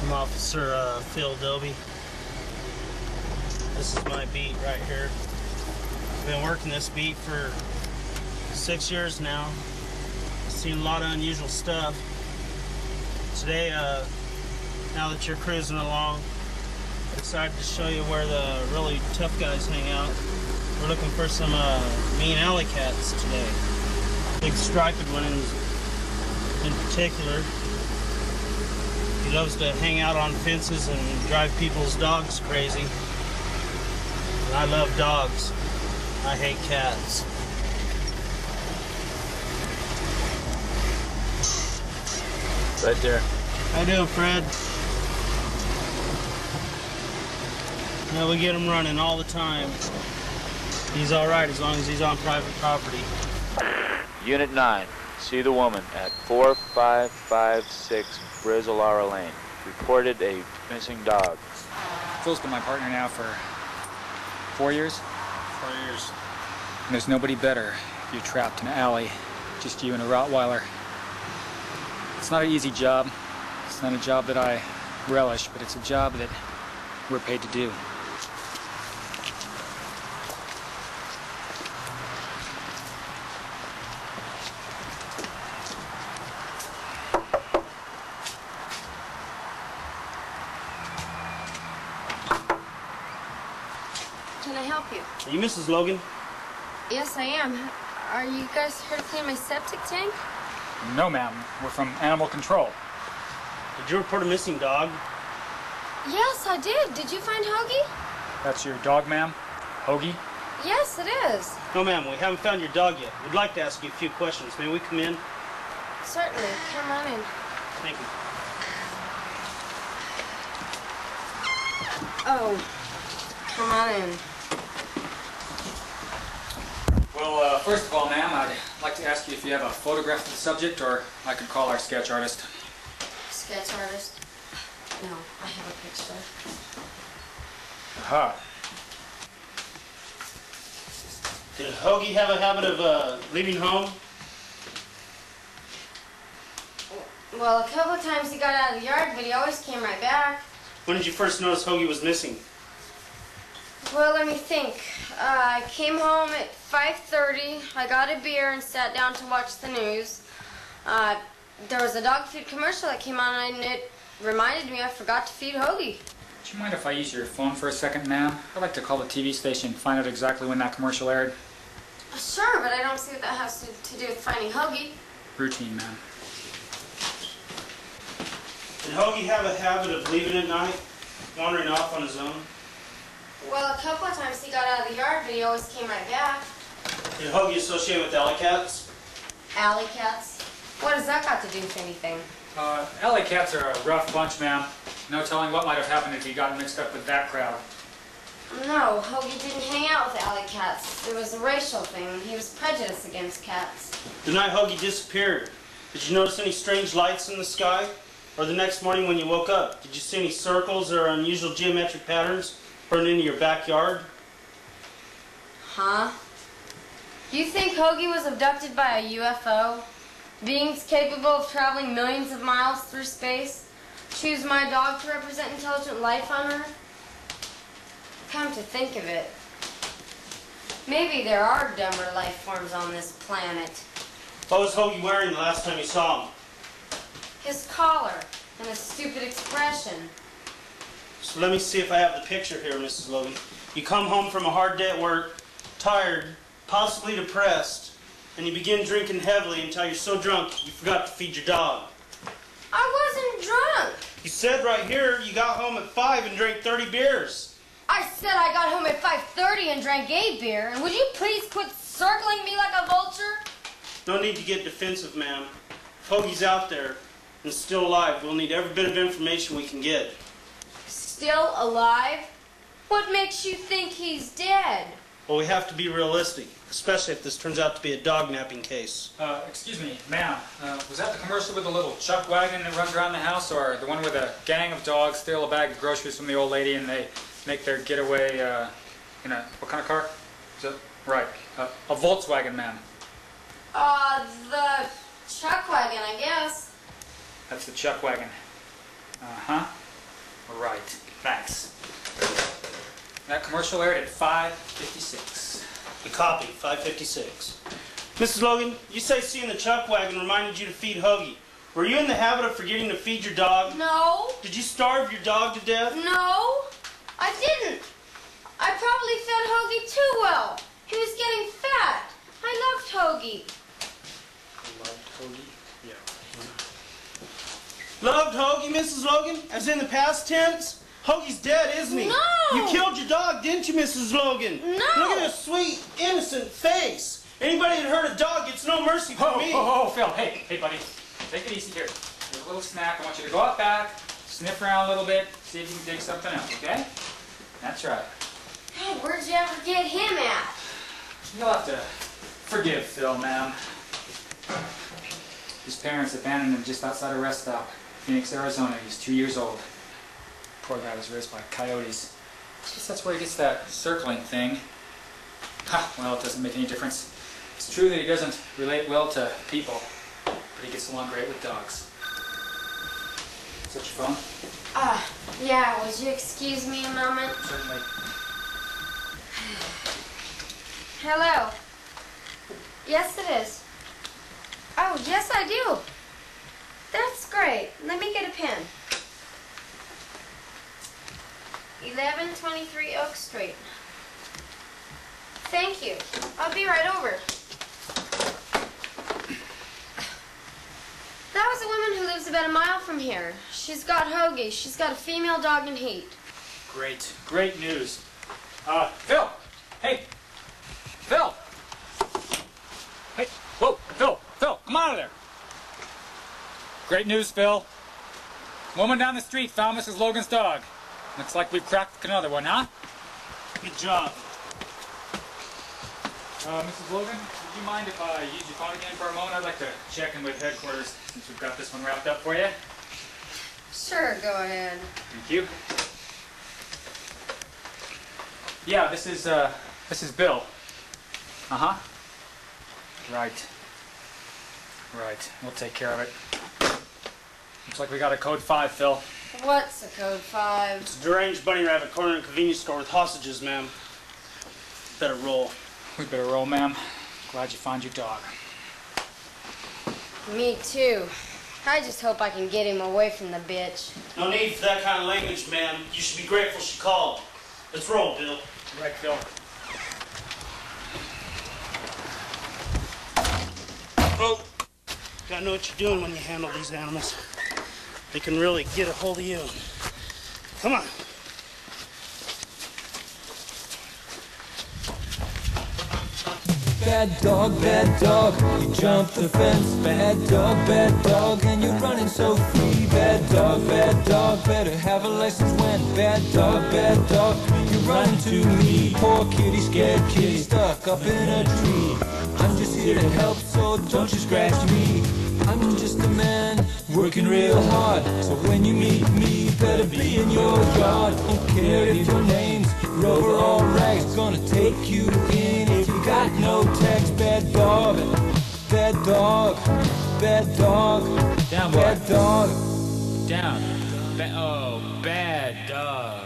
I'm Officer Phil Dobie. This is my beat right here. I've been working this beat for 6 years now. I've seen a lot of unusual stuff. Today, now that you're cruising along, I'm excited to show you where the really tough guys hang out. We're looking for some mean alley cats today. Big striped one in particular. He loves to hang out on fences and drive people's dogs crazy. And I love dogs. I hate cats. Right there. How you doing, Fred? Yeah, we get him running all the time. He's all right as long as he's on private property. Unit 9. See the woman at 4556 Brizzolara Lane. Reported a missing dog. Phil's been my partner now for 4 years. 4 years. And there's nobody better if you're trapped in an alley, just you and a Rottweiler. It's not an easy job. It's not a job that I relish, but it's a job that we're paid to do. Can I help you? Are you Mrs. Logan? Yes, I am. Are you guys here to clean my septic tank? No, ma'am. We're from Animal Control. Did you report a missing dog? Yes, I did. Did you find Hoagie? That's your dog, ma'am? Hoagie? Yes, it is. No, ma'am. We haven't found your dog yet. We'd like to ask you a few questions. May we come in? Certainly. Come on in. Thank you. Oh, come on in. Well, first of all, ma'am, I'd like to ask you if you have a photograph of the subject, or I could call our sketch artist. Sketch artist? No, I have a picture. Aha. Did Hoagie have a habit of leaving home? Well, a couple of times he got out of the yard, but he always came right back. When did you first notice Hoagie was missing? Well, let me think. I came home at 5:30. I got a beer and sat down to watch the news. There was a dog food commercial that came on, and it reminded me I forgot to feed Hoagie. Do you mind if I use your phone for a second, ma'am? I'd like to call the TV station and find out exactly when that commercial aired. Sure, but I don't see what that has to do with finding Hoagie. Routine, ma'am. Did Hoagie have a habit of leaving at night, wandering off on his own? Well, a couple of times he got out of the yard, but he always came right back. Did Hoagie associate with alley cats? Alley cats? What does that got to do with anything? Alley cats are a rough bunch, ma'am. No telling what might have happened if he got mixed up with that crowd. No, Hoagie didn't hang out with alley cats. It was a racial thing. He was prejudiced against cats. The night Hoagie disappeared, did you notice any strange lights in the sky? Or the next morning when you woke up, did you see any circles or unusual geometric patterns burned into your backyard? Huh? You think Hoagie was abducted by a UFO? Beings capable of traveling millions of miles through space? Choose my dog to represent intelligent life on Earth? Come to think of it, maybe there are dumber life forms on this planet. What was Hoagie wearing the last time you saw him? His collar and a stupid expression. So let me see if I have the picture here, Mrs. Logan. You come home from a hard day at work, tired, possibly depressed, and you begin drinking heavily until you're so drunk you forgot to feed your dog. I wasn't drunk. You said right here you got home at 5 and drank 30 beers. I said I got home at 5:30 and drank a beer. And would you please quit circling me like a vulture? No need to get defensive, ma'am. If Hoagie's out there and still alive, we'll need every bit of information we can get. Still alive? What makes you think he's dead? Well, we have to be realistic, especially if this turns out to be a dog napping case. Excuse me, ma'am. Was that the commercial with the little chuck wagon that runs around the house, or the one with a gang of dogs steal a bag of groceries from the old lady and they make their getaway in a, what kind of car? Is that right? A Volkswagen, ma'am. The chuck wagon, I guess. That's the chuck wagon. Uh-huh. Right. Thanks. That commercial aired at 5:56. The copy, 556. Mrs. Logan, you say seeing the chuck wagon reminded you to feed Hoagie. Were you in the habit of forgetting to feed your dog? No. Did you starve your dog to death? No, I didn't. I probably fed Hoagie too well. He was getting fat. I loved Hoagie. Loved Hoagie? Yeah. Loved Hoagie, Mrs. Logan? As in the past tense? Hoagie's dead, isn't he? No! You killed your dog, didn't you, Mrs. Logan? No! Look at his sweet, innocent face. Anybody that hurt a dog gets no mercy from me. Phil, hey, buddy. Take it easy here. There's a little snack. I want you to go out back, sniff around a little bit, see if you can dig something out, okay? That's right. Hey, where'd you ever get him at? You'll have to forgive Phil, ma'am. His parents abandoned him just outside a rest stop, Phoenix, Arizona. He's 2 years old. Poor guy was raised by coyotes. I guess that's where he gets that circling thing. Well, it doesn't make any difference. It's true that he doesn't relate well to people, but he gets along great with dogs. Is that your phone? Yeah, would you excuse me a moment? Certainly. Hello. Yes, it is. Oh, yes, I do. That's great. Let me get a pen. 1123 Oak Street. Thank you. I'll be right over. That was a woman who lives about a mile from here. She's got Hoagie. She's got a female dog in heat. Great news. Phil! Hey! Phil! Hey, whoa, Phil, come out of there! Great news, Phil. Woman down the street found Mrs. Logan's dog. Looks like we've cracked another one, huh? Good job. Mrs. Logan, would you mind if I use your phone again for a moment? I'd like to check in with headquarters since we've got this one wrapped up for you. Sure, go ahead. Thank you. Yeah, this is Bill. Uh-huh. Right. We'll take care of it. Looks like we got a code 5, Phil. What's a code 5? It's a deranged bunny rabbit corner in a convenience store with hostages, ma'am. Better roll. We better roll, ma'am. Glad you found your dog. Me too. I just hope I can get him away from the bitch. No need for that kind of language, ma'am. You should be grateful she called. Let's roll, Bill. Right, Phil. Oh, gotta know what you're doing when you handle these animals. They can really get a hold of you. Come on. Bad dog, you jump the fence. Bad dog, and you're running so free. Bad dog, better have a license when. Bad dog, you're running to me. Poor kitty, scared kitty, stuck up in a tree. I'm just here to help, so don't you scratch me. I'm just a man, working real hard. So when you meet me, better be in your yard. Don't care if your name's Rover or Rags, gonna take you in if you got no tax. Bad dog, bad dog, bad dog, Down, boy. bad dog. Down. Oh, bad dog.